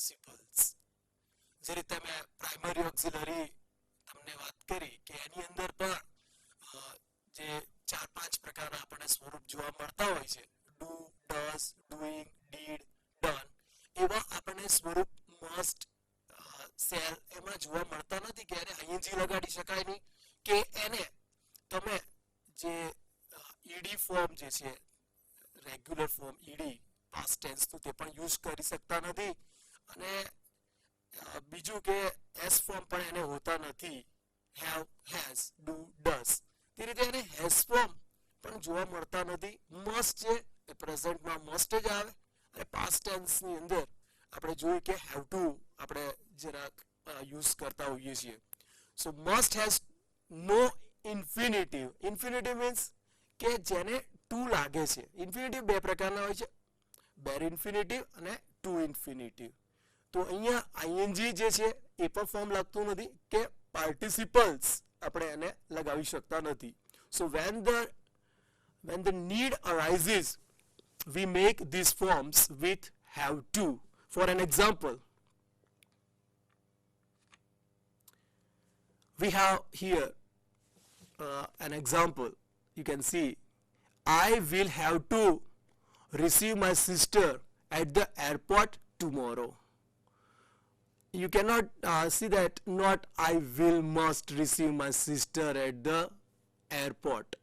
પાર્ટિસિપલ્સ. જે રીતે મેં પ્રાઇમરી ઓક્સિલરી તમને વાત કરી કે એની અંદર પણ જે 4-5 પ્રકારના આપણને સ્વરૂપ જોવા મળતા હોય છે, do, does, doing, did, done, એવા આપણને સ્વરૂપ મસ્ટ, સેલ એમાં જોવા મળતા નથી કે એને આઈએનજી લગાડી શકાય નહીં, કે એને તમે જે ઈડી ફોર્મ જે છે, regular form ED past tense નું, તે પણ યુઝ કરી શકતા નથી. અને બીજું કે એસ ફોર્મ પણ એને હોતા નથી, હેવ, હેઝ, ડુ, ડઝ. તે રીતે એને હેઝ ફોર્મ પણ જોવા મળતા નથી. મસ્ટ છે એ પ્રેઝન્ટમાં મસ્ટ જ આવે, અને પાસ્ટ ટેન્સની અંદર આપણે જોયું કે હેવ ટુ આપણે જરાક યુઝ કરતા હોઈએ છીએ. So must has no infinitive. Infinitive means કે જેને ટુ લાગે છે. ઇન્ફિનિટિવ બે પ્રકારના હોય છે, બેર ઇન્ફિનિટિવ અને ટુ ઇન્ફિનિટિવ. તો અહીંયા આઈએનજી જે છે એ પણ ફોર્મ લાગતું નથી, કે પાર્ટિસિપલ્સ આપણે એને લગાવી શકતા નથી. સો when the need arises, we make these forms with have to. For an example, we have here an example. You can see, I will have to receive my sister at the airport tomorrow. You cannot see that, not I will must receive my sister at the airport.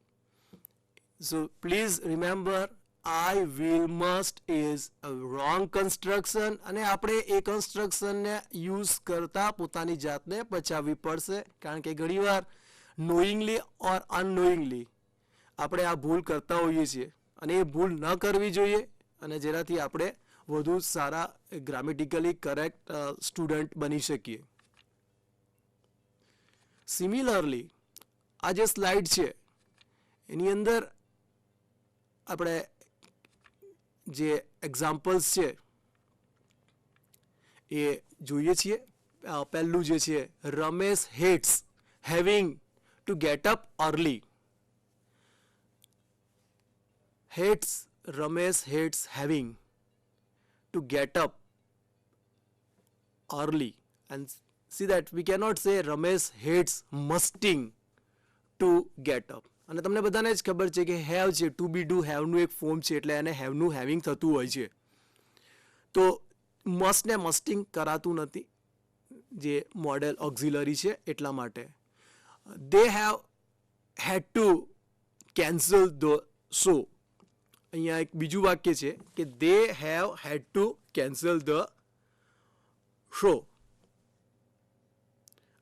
So please remember, I will must is a wrong construction, અને આપણે એ કન્સ્ટ્રક્શનને use કરતા પોતાની જાતને બચાવવી પડશે, કારણ કે ઘણીવાર નોઈંગલી ઓર અનનોઈંગલી આપણે આ ભૂલ કરતા હોઈએ છીએ, અને એ ભૂલ ન કરવી જોઈએ, અને જેનાથી આપણે વધુ સારા ગ્રામેટિકલી કરેક્ટ સ્ટુડન્ટ બની શકીએ. સિમિલરલી આ જે સ્લાઇડ છે એની અંદર આપણે જે એક્ઝામ્પલ્સ છે એ જોઈએ છીએ. પહેલું જે છે, Ramesh hats having two get up early. hates Ramesh hates having to get up early. And see that we cannot say Ramesh hates musting to get up. અને તમને બધાને જ ખબર છે કે હેવ છે, ટુ બી ડુ, હેવનું એક ફોર્મ છે, એટલે એને હેવનું હેવિંગ થતું હોય છે. તો મસ્ટને મસ્ટિંગ કરાતું નથી, જે મોડેલ ઓક્ઝિલરી છે એટલા માટે. They have had to cancel the show. અહીંયા એક બીજું વાક્ય છે કે they have had to cancel the show.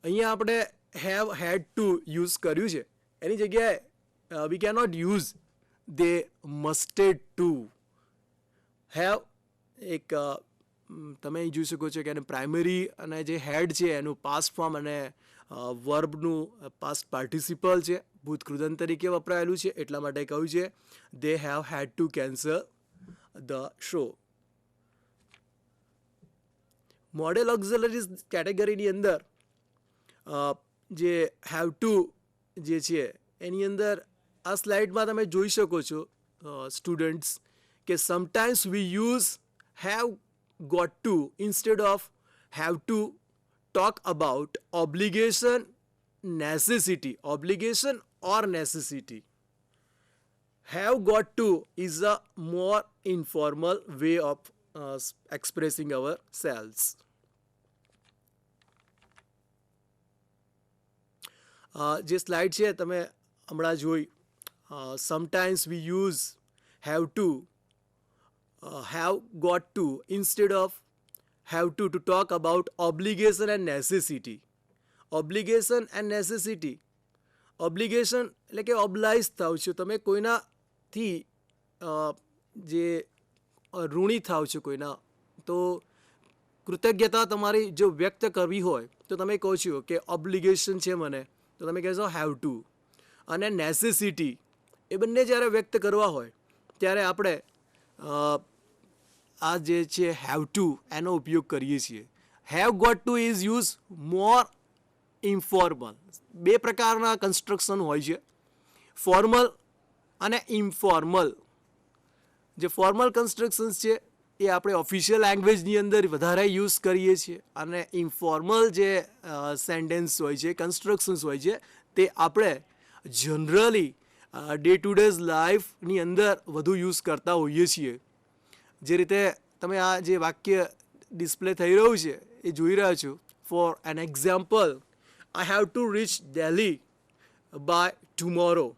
અહીંયા આપણે have had to યુઝ કર્યું છે, એની જગ્યાએ we cannot use they musted to. have એક તમે જોઈ શકો છો કે એને પ્રાઇમરી અને જે હેડ છે એનું પાસ્ટ ફોર્મ અને વર્બનું પાસ્ટ પાર્ટિસિપલ છે, ભૂત કૃદંત તરીકે વપરાયેલું છે, એટલા માટે કહ્યું છે they have had to cancel the show. Model auxiliaries કેટેગરીની અંદર જે have to જે છે એની અંદર આ સ્લાઇડમાં તમે જોઈ શકો છો સ્ટુડન્ટ્સ કે sometimes V use have got to instead of have to talk about obligation, necessity, obligation or necessity. Have got to is a more informal way of expressing ourselves. જે સ્લાઇડ છે તમે હમણાં જોઈ, sometimes we use have to, have got to instead of have to talk about obligation and necessity. Obligation and necessity. Obligation એટલે કે oblige થાવ છો તમે કોઈનાથી, જે ઋણી થાવ છો કોઈના, તો કૃતજ્ઞતા તમારી જો વ્યક્ત કરવી હોય તો તમે કહો છો કે ઓબ્લિગેશન છે મને, તો તમે કહેશો have to. અને નેસેસિટી એ બંને જ્યારે વ્યક્ત કરવા હોય ત્યારે આપણે આ જે છે હેવ ટુ એનો ઉપયોગ કરીએ છીએ. Have got to is use more informal. બે પ્રકારના કન્સ્ટ્રક્શન હોય છે, ફોર્મલ અને ઇન્ફોર્મલ. જે ફોર્મલ કન્સ્ટ્રક્શન્સ છે એ આપણે ઓફિશિયલ લેંગ્વેજની અંદર વધારે યુઝ કરીએ છીએ અને ઇન્ફોર્મલ જે સેન્ટેન્સ હોય છે, કન્સ્ટ્રક્શન્સ હોય છે, તે આપણે જનરલી ડે ટુ ડેઝ લાઈફની અંદર વધુ યુઝ કરતા હોઈએ છીએ. જે રીતે તમે આ જે વાક્ય ડિસ્પ્લે થઈ રહ્યું છે એ જોઈ રહ્યા છો. For an example, I have to reach Delhi by tomorrow,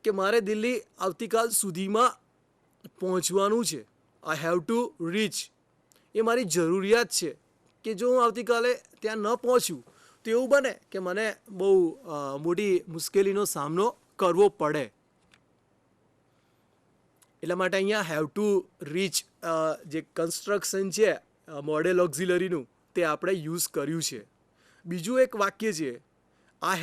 કે મારે દિલ્હી આવતીકાલ સુધીમાં પહોંચવાનું છે. આઈ હેવ ટુ રીચ એ મારી જરૂરિયાત છે કે જો હું આવતીકાલે ત્યાં ન પહોંચું તો એવું બને કે મને બહુ મોટી મુશ્કેલીનો સામનો કરવો પડે. એટલા માટે અહીંયા હેવ ટુ રીચ જે કન્સ્ટ્રક્શન છે મોડેલ ઓક્ઝિલરીનું તે આપણે યુઝ કર્યું છે. બીજું એક વાક્ય છે I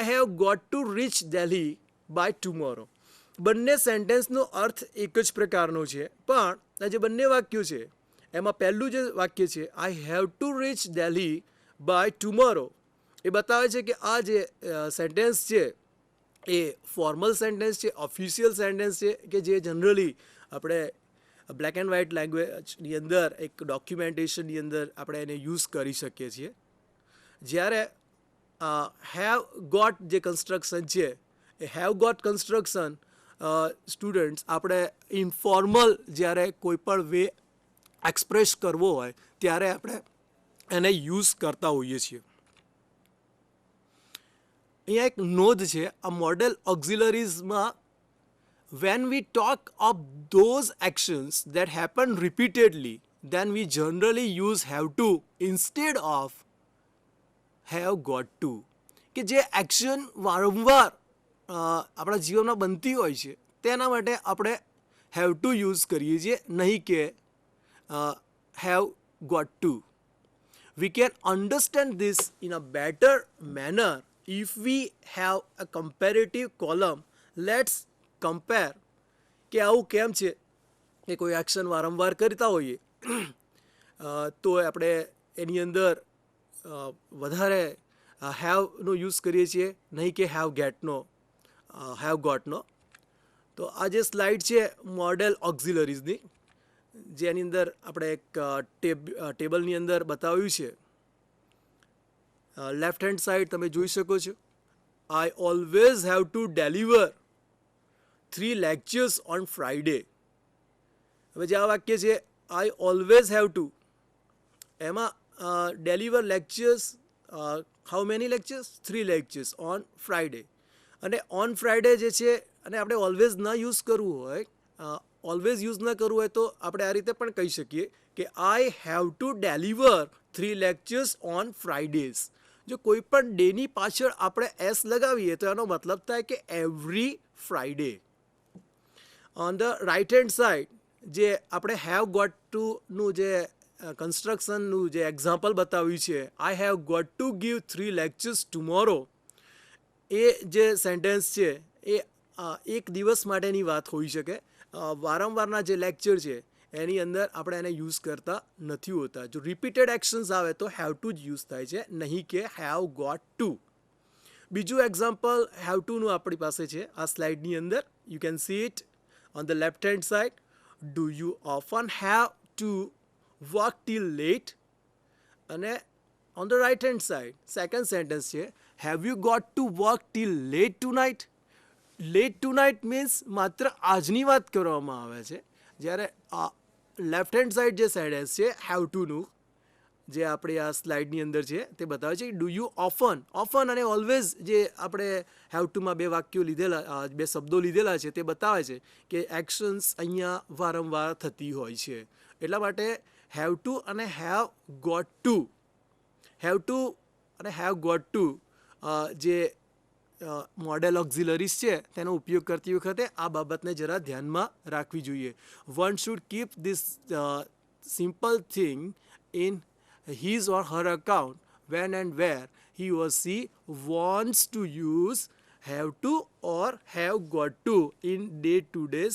have got to reach Delhi by tomorrow. બંને સેન્ટેન્સનો અર્થ એક જ પ્રકારનો છે, પણ આ જે બંને વાક્યો છે એમાં પહેલું જે વાક્ય છે I have to reach Delhi by tomorrow, એ બતાવે છે કે આ જે સેન્ટેન્સ છે એ ફોર્મલ સેન્ટેન્સ છે, ઓફિશિયલ સેન્ટેન્સ છે, કે જે જનરલી આપણે બ્લેક એન્ડ વ્હાઇટ લેંગ્વેજની અંદર એક ડોક્યુમેન્ટેશનની અંદર આપણે એને યુઝ કરી શકીએ છીએ. જ્યારે હેવ ગોટ જે કન્સ્ટ્રક્શન છે એ હેવ ગોટ કન્સ્ટ્રક્શન સ્ટુડન્ટ્સ આપણે ઇન્ફોર્મલ જ્યારે કોઈ પણ વે એક્સપ્રેસ કરવો હોય ત્યારે આપણે એને યુઝ કરતા હોઈએ છીએ. અહીંયા એક નોંધ છે આ model ઓક્ઝિલરીઝમાં, when we talk of those actions that happen repeatedly, then we generally use have to instead of have got to. કે જે એક્શન વારંવાર આપણા જીવનમાં બનતી હોય છે તેના માટે આપણે હેવ ટુ યુઝ કરીએ છીએ, નહીં કે have got to. We can understand this in a better manner if we have a comparative column. Let's compare કે આવું કેમ છે કે કોઈ એક્શન વારંવાર કરતા હોઈએ તો આપણે એની અંદર વધારે હેવનો યુઝ કરીએ છીએ, નહીં કે હેવ ગોટનો. તો આ જે સ્લાઇડ છે મોડેલ ઓક્ઝિલરીઝની, જેની અંદર આપણે એક ટેબલની અંદર બતાવ્યું છે. લેફ્ટ હેન્ડ સાઈડ તમે જોઈ શકો છો, I always have to deliver 3 lectures on Friday. હવે જે આ વાક્ય છે આઈ ઓલવેઝ હેવ ટુ, એમાં deliver lectures, how many lectures? 3 lectures on Friday. અને ઓન ફ્રાઈડે જે છે, અને આપણે ઓલવેઝ ન યુઝ કરવું હોય, ઓલવેઝ યુઝ ન કરવું હોય તો આપણે આ રીતે પણ કહી શકીએ કે I have to deliver 3 lectures on Fridays. જો કોઈ પણ ડેની પાછળ આપણે એસ લગાવીએ તો એનો મતલબ થાય કે every Friday. On the right hand side જે આપણે હેવ ગોટ ટુનું જે કન્સ્ટ્રક્શનનું જે એક્ઝામ્પલ બતાવ્યું છે, I have got to give 3 lectures tomorrow, એ જે સેન્ટેન્સ છે એ એક દિવસ માટેની વાત હોઈ શકે. વારંવારના જે લેક્ચર છે એની અંદર આપણે એને યુઝ કરતા નથી હોતા. જો રિપીટેડ એક્શન્સ આવે તો હેવ ટુ જ યુઝ થાય છે, નહીં કે હેવ ગોટ ટુ. બીજું એક્ઝામ્પલ હેવ ટુનું આપણી પાસે છે આ સ્લાઇડની અંદર. You can C it on the left hand side. Do you often have to work till late? અને on the right hand side second sentence છે, have you got to work till late tonight? Late tonight means માત્ર આજની વાત કરવામાં આવે છે, જ્યારે left hand side જે સેન્ટેન્સ છે હેવ ટુનું, જે આપણે આ સ્લાઇડની અંદર છે તે બતાવે છે ડુ યુ ઓફન. અને ઓલવેઝ જે આપણે હેવ ટુમાં બે વાક્યો લીધેલા, બે શબ્દો લીધેલા છે તે બતાવે છે કે એક્શન્સ અહીંયા વારંવાર થતી હોય છે. એટલા માટે હેવ ટુ અને હેવ ગોટ ટુ, જે મોડેલ ઓક્ઝિલરીઝ છે તેનો ઉપયોગ કરતી વખતે આ બાબતને જરા ધ્યાનમાં રાખવી જોઈએ. One should keep this simple thing in his or her account when and where he or she wants to use have to or have got to in day-to-day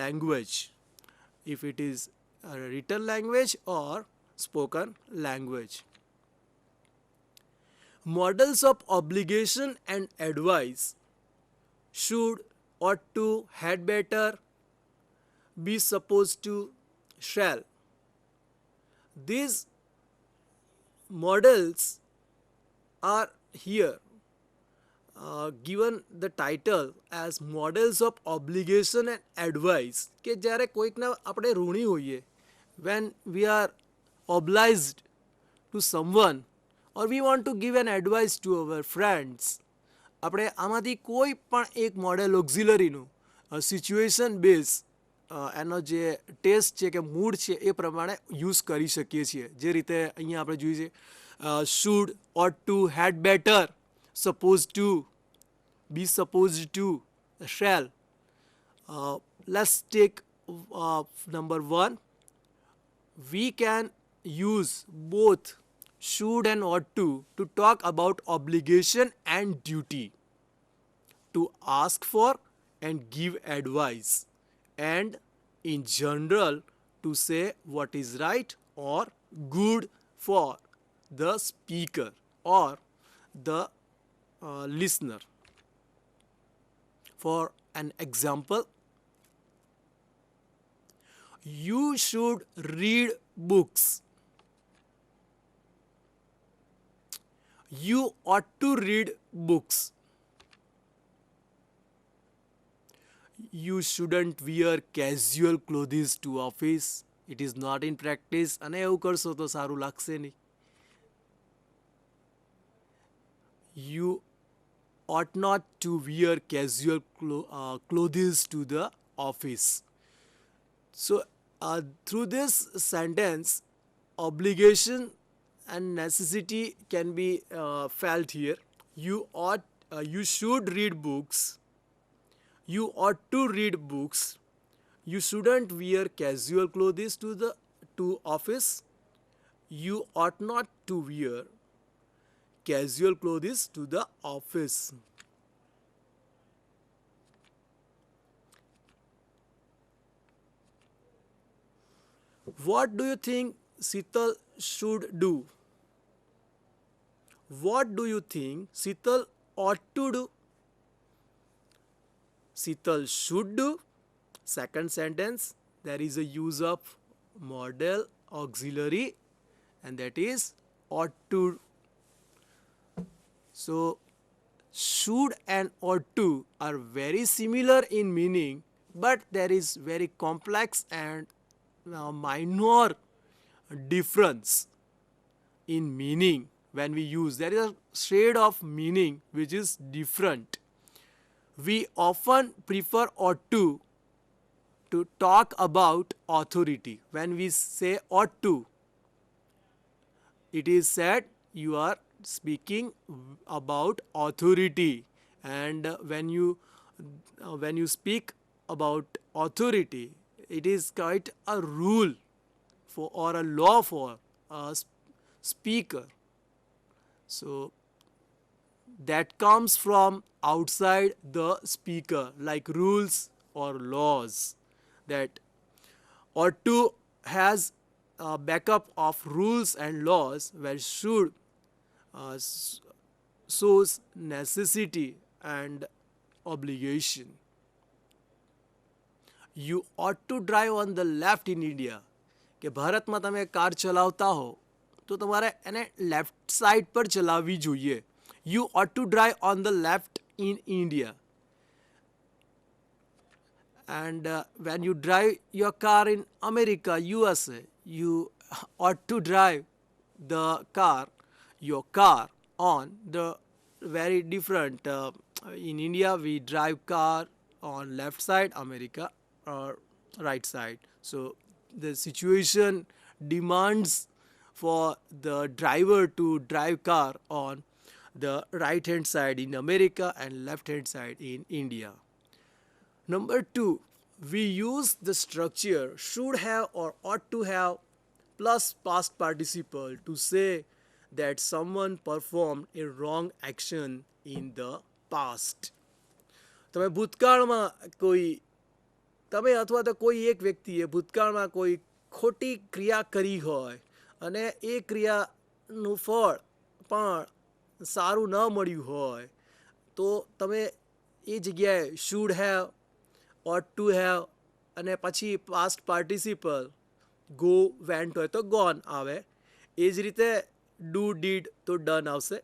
language, if it is a written language or spoken language. Models of obligation and advice should, ought to, had better, be supposed to, shall. These models are here given the title as models of obligation and advice કે જ્યારે કોઈકના આપણે ઋણી હોઈએ when we are obliged to someone or we want to give an advice to our friends આપણે આમાંથી કોઈ પણ એક model ઓક્ઝિલરીનું situation base એનો જે ટેસ્ટ છે કે મૂડ છે એ પ્રમાણે યુઝ કરી શકીએ છીએ જે રીતે અહીંયા આપણે જોઈએ છે should ought to, had better, supposed to, be supposed to, shall. Let's take number one. We can use both should and ought to talk about obligation and duty, to ask for and give advice, and in general to say what is right or good for the speaker or the listener. For an example, you should read books. You ought to read books. You shouldn't wear casual clothes to office. It is not in practice. અને એવું કરશો તો સારું લાગશે નહીં. You ought not to wear casual clothes to the office. So through this sentence, obligation and necessity can be felt here. You should read books. You ought to read books. You shouldn't wear casual clothes to office. You ought not to wear casual clothes to the office. What do you think Sital should do? What do you think Sital ought to do? Sital should do. Second sentence, there is a use of modal auxiliary and that is ought to. So should and ought to are very similar in meaning, but there is very complex and minor difference in meaning when we use. There is a shade of meaning which is different. We often prefer ought to talk about authority. When we say ought to, it is said you are speaking about authority, and when you speak about authority, it is quite a rule for or a law for a speaker. So that comes from outside the speaker, like rules or laws. That ought to has a backup of rules and laws, where should shows necessity and obligation. You ought to drive on the left in India. કે ભારતમાં તમે car ચલાવતા હો તો તમારે એને left side પર ચલાવવી જોઈએ. You ought to drive on the left in India. And when you drive your car in America, USA, you ought to drive your car on the very different. In India, we drive car on left side, America or right side. So the situation demands for the driver to drive car on the right hand side in America and left hand side in India. Number 2, we use the structure should have or ought to have plus past participle to say that someone performed a wrong action in the past. તમે ભૂતકાળમાં તમે અથવા તો કોઈ એક વ્યક્તિએ ભૂતકાળમાં કોઈ ખોટી ક્રિયા કરી હોય અને એ ક્રિયાનું ફળ પણ સારું ન મળ્યું હોય તો તમે એ જગ્યાએ should have, ought to have અને પછી પાસ્ટ પાર્ટિસિપલ ગો વેન્ટ હોય તો ગોન આવે. એ જ રીતે ડુ ડીડ તો ડન આવશે.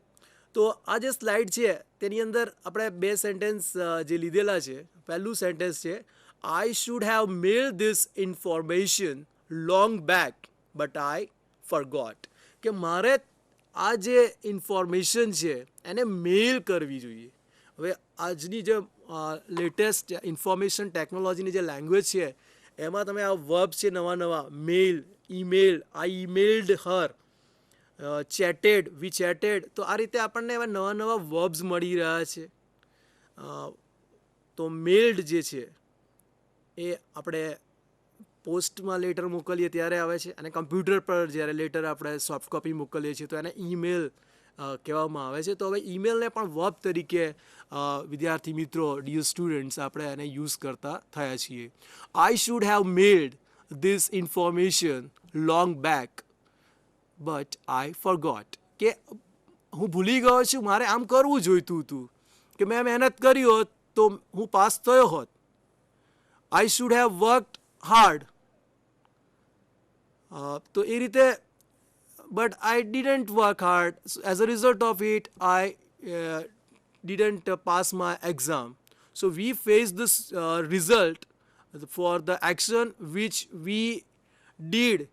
તો આ જે સ્લાઇડ છે તેની અંદર આપણે બે સેન્ટેન્સ જે લીધેલા છે. પહેલું સેન્ટેન્સ છે, I should have mail this information long back but I forgot. કે મારે આ જે ઇન્ફોર્મેશન છે એને મેલ કરવી જોઈએ. હવે આજની જે લેટેસ્ટ ઇન્ફોર્મેશન ટેકનોલોજીની જે લેંગ્વેજ છે એમાં તમે આ વર્બ છે નવા નવા, મેલ, ઈમેલ, આઈ ઈમેલ્ડ હર, ચેટેડ, વી ચેટેડ. તો આ રીતે આપણને એવા નવા નવા વર્બ્સ મળી રહ્યા છે. તો મેલ્ડ જે છે એ આપણે પોસ્ટમાં લેટર મોકલીએ ત્યારે આવે છે, અને કમ્પ્યુટર પર જ્યારે લેટર આપણે સોફ્ટ કોપી મોકલીએ છીએ તો એને ઈમેલ કહેવામાં આવે છે. તો હવે ઈમેલને પણ વર્બ તરીકે વિદ્યાર્થી મિત્રો, ડિયર સ્ટુડન્ટ્સ, આપણે એને યુઝ કરતા થયા છીએ. I should have mailed this information long back but I forgot. કે હું ભૂલી ગયો છું, મારે આમ કરવું જોઈતું હતું, કે મેં મહેનત કરી હોત તો હું પાસ થયો હોત. આઈ શુડ હેવ વર્કડ હાર્ડ. તો એ રીતે, but I didn't work hard. So as a result of it, I didn't pass my exam. So we face this result for the action which we did,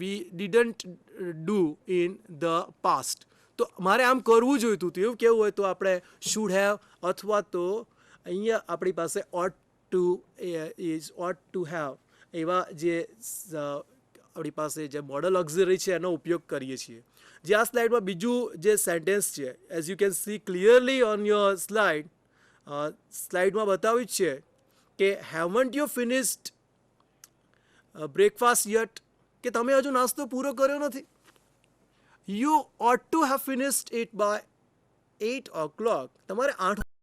we didn't do in the past. તો મારે આમ કરવું જોઈતું હતું, એવું કેવું હોય તો આપણે શુડ હેવ, અથવા તો અહીંયા આપણી પાસે ought to is ought to have, એવા જે આપણી પાસે જે મોડલ ઓક્ઝિલરી છે એનો ઉપયોગ કરીએ છીએ. જે આ સ્લાઇડમાં બીજું જે સેન્ટેન્સ છે, as you can see clearly on your slide, સ્લાઇડમાં બતાવ્યું જ છે કે haven't you finished breakfast yet. કે તમે હજુ નાસ્તો પૂરો કર્યો નથી. You ought to have finished it by 8 o'clock. તમારે 8